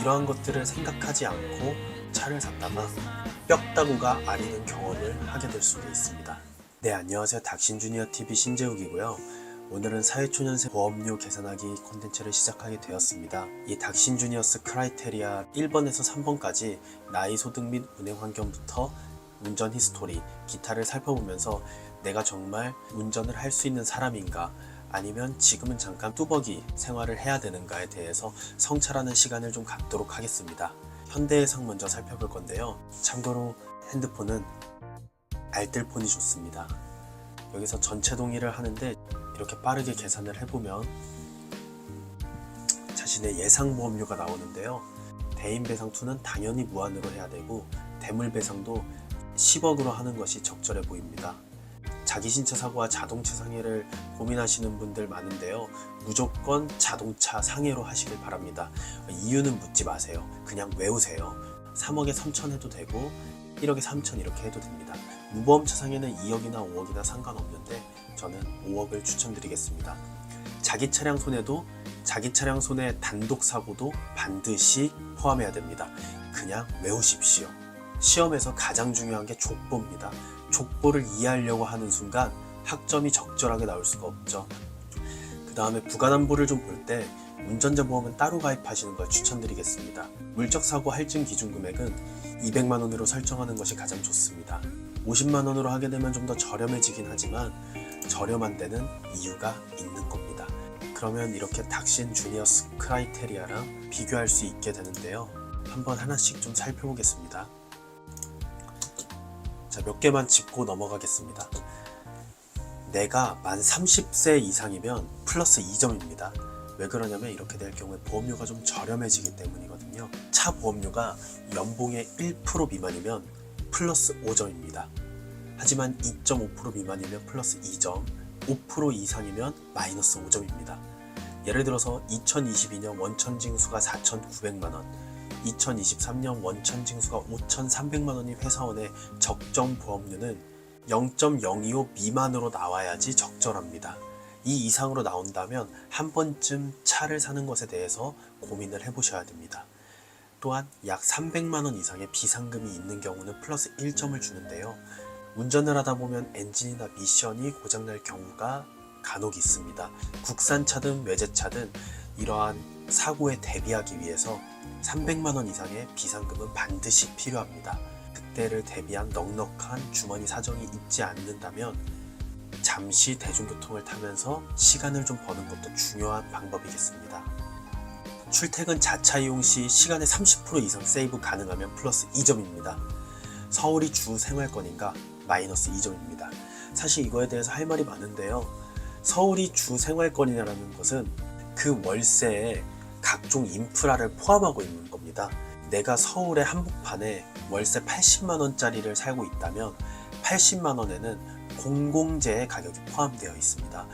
이러한 것들을 생각하지 않고 차를 샀다가 뼈다구가 아리는 경험을 하게 될 수도 있습니다. 네, 안녕하세요. 닥신주니어TV 신재욱이고요. 오늘은 사회초년생 보험료 계산하기 콘텐츠를 시작하게 되었습니다. 이 닥신주니어스 크라이테리아 1번에서 3번까지 나이, 소득 및 운행 환경부터 운전 히스토리, 기타를 살펴보면서 내가 정말 운전을 할 수 있는 사람인가, 아니면 지금은 잠깐 뚜벅이 생활을 해야 되는가에 대해서 성찰하는 시간을 좀 갖도록 하겠습니다. 현대해상 먼저 살펴볼 건데요. 참고로 핸드폰은 알뜰폰이 좋습니다. 여기서 전체 동의를 하는데 이렇게 빠르게 계산을 해보면 자신의 예상 보험료가 나오는데요. 대인배상2는 당연히 무한으로 해야 되고, 대물배상도 10억으로 하는 것이 적절해 보입니다. 자기신차 사고와 자동차 상해를 고민하시는 분들 많은데요. 무조건 자동차 상해로 하시길 바랍니다. 이유는 묻지 마세요. 그냥 외우세요. 3억에 3천 해도 되고 1억에 3천 이렇게 해도 됩니다. 무보험차 상해는 2억이나 5억이나 상관없는데 저는 5억을 추천드리겠습니다. 자기 차량 손해도, 자기 차량 손해 단독 사고도 반드시 포함해야 됩니다. 그냥 외우십시오. 시험에서 가장 중요한 게 족보입니다. 족보를 이해하려고 하는 순간 학점이 적절하게 나올 수가 없죠. 그 다음에 부가담보를 좀 볼 때 운전자 보험은 따로 가입하시는 걸 추천드리겠습니다. 물적사고 할증 기준 금액은 200만원으로 설정하는 것이 가장 좋습니다. 50만원으로 하게 되면 좀 더 저렴해지긴 하지만 저렴한 데는 이유가 있는 겁니다. 그러면 이렇게 닥신 주니어스 크라이테리아랑 비교할 수 있게 되는데요. 한번 하나씩 좀 살펴보겠습니다. 자, 몇 개만 짚고 넘어가겠습니다. 내가 만 30세 이상이면 플러스 2점입니다. 왜 그러냐면 이렇게 될 경우에 보험료가 좀 저렴해지기 때문이거든요. 차 보험료가 연봉의 1% 미만이면 플러스 5점입니다. 하지만 2.5% 미만이면 플러스 2점, 5% 이상이면 마이너스 5점입니다. 예를 들어서 2022년 원천징수가 4,900만원, 2023년 원천징수가 5,300만원인 회사원의 적정 보험료는 0.025 미만으로 나와야지 적절합니다. 이 이상으로 나온다면 한 번쯤 차를 사는 것에 대해서 고민을 해보셔야 됩니다. 또한 약 300만원 이상의 비상금이 있는 경우는 플러스 1점을 주는데요. 운전을 하다 보면 엔진이나 미션이 고장날 경우가 간혹 있습니다. 국산차든 외제차든 이러한 사고에 대비하기 위해서 300만원 이상의 비상금은 반드시 필요합니다. 그때를 대비한 넉넉한 주머니 사정이 있지 않는다면 잠시 대중교통을 타면서 시간을 좀 버는 것도 중요한 방법이겠습니다. 출퇴근 자차 이용 시 시간의 30% 이상 세이브 가능하면 플러스 2점입니다. 서울이 주 생활권인가? 마이너스 2점입니다. 사실 이거에 대해서 할 말이 많은데요. 서울이 주 생활권이라는 것은 그 월세에 각종 인프라를 포함하고 있는 겁니다. 내가 서울의 한복판에 월세 80만원짜리를 살고 있다면 80만원에는 공공재의 가격이 포함되어 있습니다.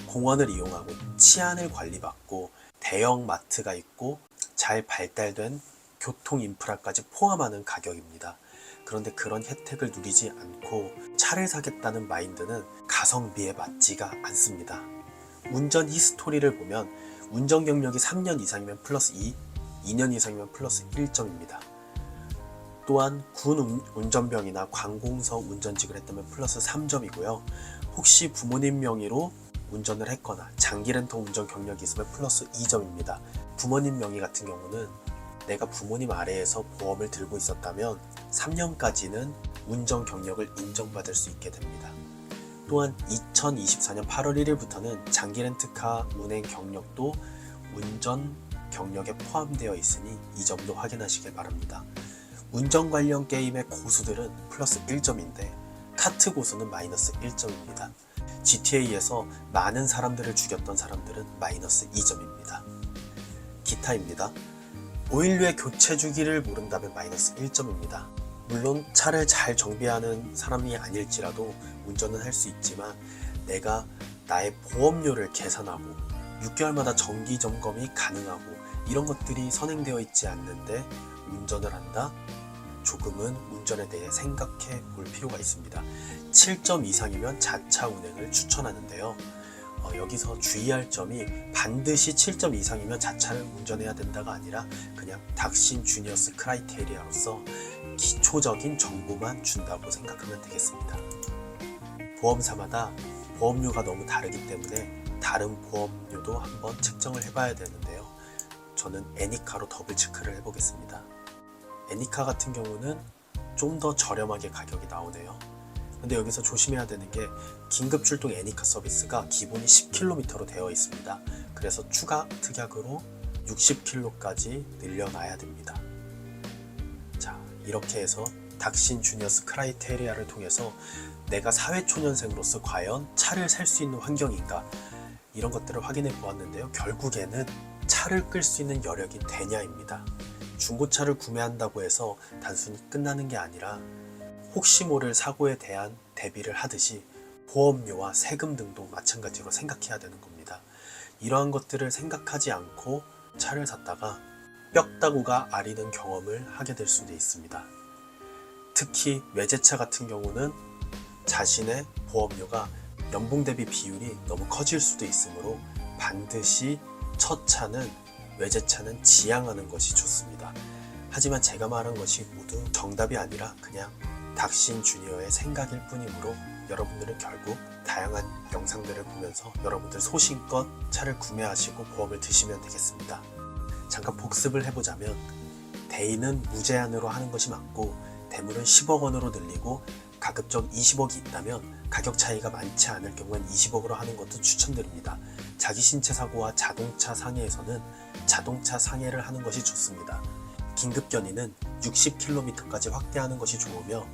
공원을 이용하고 치안을 관리받고 대형 마트가 있고 잘 발달된 교통 인프라까지 포함하는 가격입니다. 그런데 그런 혜택을 누리지 않고 차를 사겠다는 마인드는 가성비에 맞지가 않습니다. 운전 히스토리를 보면 운전 경력이 3년 이상이면 플러스 2, 2년 이상이면 플러스 1점입니다. 또한 군 운전병이나 관공서 운전직을 했다면 플러스 3점이고요. 혹시 부모님 명의로 운전을 했거나 장기 렌터 운전 경력이 있으면 플러스 2점입니다. 부모님 명의 같은 경우는 내가 부모님 아래에서 보험을 들고 있었다면 3년까지는 운전 경력을 인정받을 수 있게 됩니다. 또한 2024년 8월 1일부터는 장기 렌트카 운행 경력도 운전 경력에 포함되어 있으니 이 점도 확인하시길 바랍니다. 운전 관련 게임의 고수들은 플러스 1점인데 카트 고수는 마이너스 1점입니다. GTA에서 많은 사람들을 죽였던 사람들은 마이너스 2점입니다. 기타입니다. 오일류의 교체 주기를 모른다면 마이너스 1점입니다. 물론 차를 잘 정비하는 사람이 아닐지라도 운전은 할 수 있지만 내가 나의 보험료를 계산하고 6개월마다 정기 점검이 가능하고 이런 것들이 선행되어 있지 않는데 운전을 한다? 조금은 운전에 대해 생각해 볼 필요가 있습니다. 7점 이상이면 자차 운행을 추천하는데요. 여기서 주의할 점이 반드시 7점 이상이면 자차를 운전해야 된다가 아니라 그냥 닥신 주니어스 크라이테리아로서 기초적인 정보만 준다고 생각하면 되겠습니다. 보험사마다 보험료가 너무 다르기 때문에 다른 보험료도 한번 책정을 해봐야 되는데요. 저는 애니카로 더블 체크를 해보겠습니다. 애니카 같은 경우는 좀 더 저렴하게 가격이 나오네요. 근데 여기서 조심해야 되는 게 긴급 출동 애니카 서비스가 기본이 10km로 되어 있습니다. 그래서 추가 특약으로 60km까지 늘려놔야 됩니다. 자, 이렇게 해서 닥신 주니어스 크라이테리아를 통해서 내가 사회초년생으로서 과연 차를 살 수 있는 환경인가, 이런 것들을 확인해 보았는데요. 결국에는 차를 끌 수 있는 여력이 되냐입니다. 중고차를 구매한다고 해서 단순히 끝나는 게 아니라 혹시 모를 사고에 대한 대비를 하듯이 보험료와 세금 등도 마찬가지로 생각해야 되는 겁니다. 이러한 것들을 생각하지 않고 차를 샀다가 뼈다구가 아리는 경험을 하게 될 수도 있습니다. 특히 외제차 같은 경우는 자신의 보험료가 연봉 대비 비율이 너무 커질 수도 있으므로 반드시 첫 차는, 외제차는 지양하는 것이 좋습니다. 하지만 제가 말한 것이 모두 정답이 아니라 그냥 닥신 주니어의 생각일 뿐이므로 여러분들은 결국 다양한 영상들을 보면서 여러분들 소신껏 차를 구매하시고 보험을 드시면 되겠습니다. 잠깐 복습을 해보자면, 대인은 무제한으로 하는 것이 맞고 대물은 10억 원으로 늘리고 가급적 20억이 있다면 가격 차이가 많지 않을 경우엔 20억으로 하는 것도 추천드립니다. 자기 신체 사고와 자동차 상해에서는 자동차 상해를 하는 것이 좋습니다. 긴급 견인은 60km까지 확대하는 것이 좋으며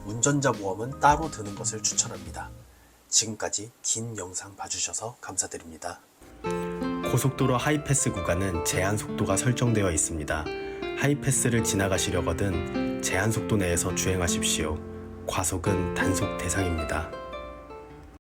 운전자 보험은 따로 드는 것을 추천합니다. 지금까지 긴 영상 봐주셔서 감사드립니다. 고속도로 하이패스 구간은 제한 속도가 설정되어 있습니다. 하이패스를 지나가시려거든 제한 속도 내에서 주행하십시오. 과속은 단속 대상입니다.